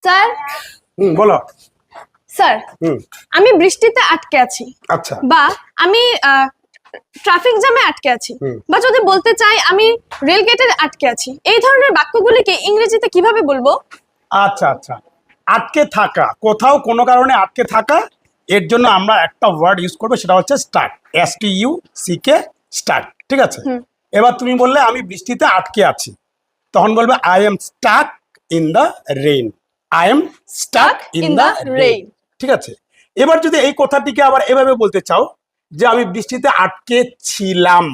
Sir বলো। Sir আমি বৃষ্টিতে আটকে আছি, আচ্ছা বা আমি ট্রাফিক জ্যামে আটকে আছি, বা যদি বলতে চাই আমি রেল গেটে আটকে আছি, এই ধরনের বাক্যগুলিকে ইংরেজিতে কিভাবে বলবো? আচ্ছা আচ্ছা আটকে থাকা, কোথাও কোনো কারণে আটকে থাকা, এর জন্য আমরা একটা ওয়ার্ড ইউজ করবো, সেটা হচ্ছে স্টাক, STUCK, স্টাক। ঠিক আছে, এবার তুমি বললে আমি বৃষ্টিতে আটকে আছি, তখন বলবে I am stuck in the rain. I am stuck in the rain. ঠিক আছে, এবার যদি এই কথাটিকে আবার এভাবে বলতে চাও যে আমি বৃষ্টিতে আটকে ছিলাম,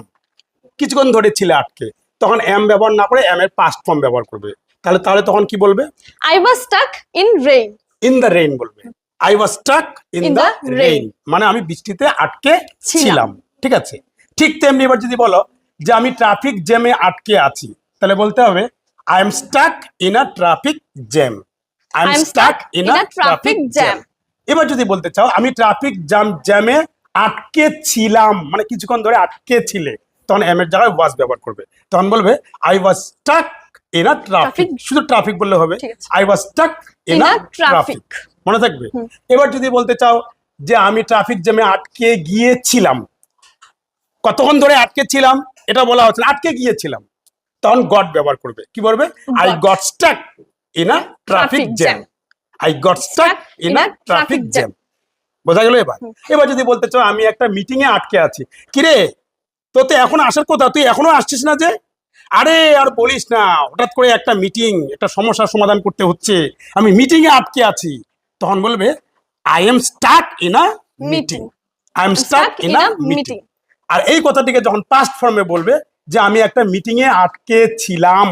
কিছুক্ষণ ধরে ছিলে আটকে, তখন এম ব্যবহার না করে এম এর পাস্ট ফর্ম ব্যবহার করবে। তাহলে তাহলে তখন কি বলবে? I was stuck in rain. In the rain বলবে। I was stuck in the rain মানে আমি বৃষ্টিতে আটকে ছিলাম। ঠিক আছে, ঠিক তেমনি এবার যদি বলো যে আমি ট্রাফিক জ্যামে আটকে আছি, তাহলে বলতে হবে I am stuck in a traffic jam. I am stuck in a traffic jam. এবার যদি বলতে চাও আমি ট্রাফিক জ্যামে আটকে ছিলাম, মানে কিছুক্ষণ ধরে আটকে ছিলে, তখন এম এর জায়গায় ওয়াজ ব্যবহার করবে। তখন বলবে I was stuck in a traffic. শুধু ট্রাফিক বললে হবে, I was stuck in a traffic, মনে থাকবে। এবার যদি বলতে চাও যে আমি ট্রাফিক জ্যামে আটকে গিয়েছিলাম, কতক্ষণ ধরে আটকে ছিলাম এটা বলা হচ্ছে, আটকে গিয়েছিলাম, তখন গট ব্যবহার করবে। কি বলবে? I got stuck in a traffic jam. I got stuck in a traffic jam. বোঝা গেল? এবার এবার যদি বলতে চাও আমি একটা মিটিং এ আটকে আছি, কিরে তোতে এখন আসার কথা, তুই এখনো আসছিস না যে? আরে আর বলিস না, হঠাৎ করে একটা মিটিং, একটা সমস্যার সমাধান করতে হচ্ছে, আমি মিটিং এ আটকে আছি। তখন বলবে I am stuck in a meeting. I am stuck in a meeting. আর এই কথাটিকে যখন পাস্ট ফর্মে বলবে যে আমি একটা মিটিং এ আটকে ছিলাম,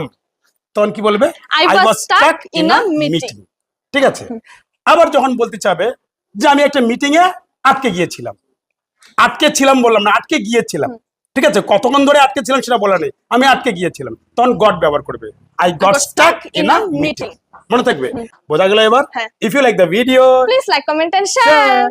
তখন কি বলবে? I was stuck in a meeting. ঠিক আছে, আবার যখন বলতে চাবে যে আমি একটা মিটিং এ আটকে গিয়েছিলাম, আটকে ছিলাম বললাম না, আটকে গিয়েছিলাম। ঠিক আছে, কতক্ষণ ধরে আটকে ছিলাম সেটা বলা নেই, আমি আটকে গিয়েছিলাম, তখন গট ব্যবহার করবে। I got stuck in a meeting. মনে থাকবে? বোঝা গেল এবার? If you like the video, please like, comment and share.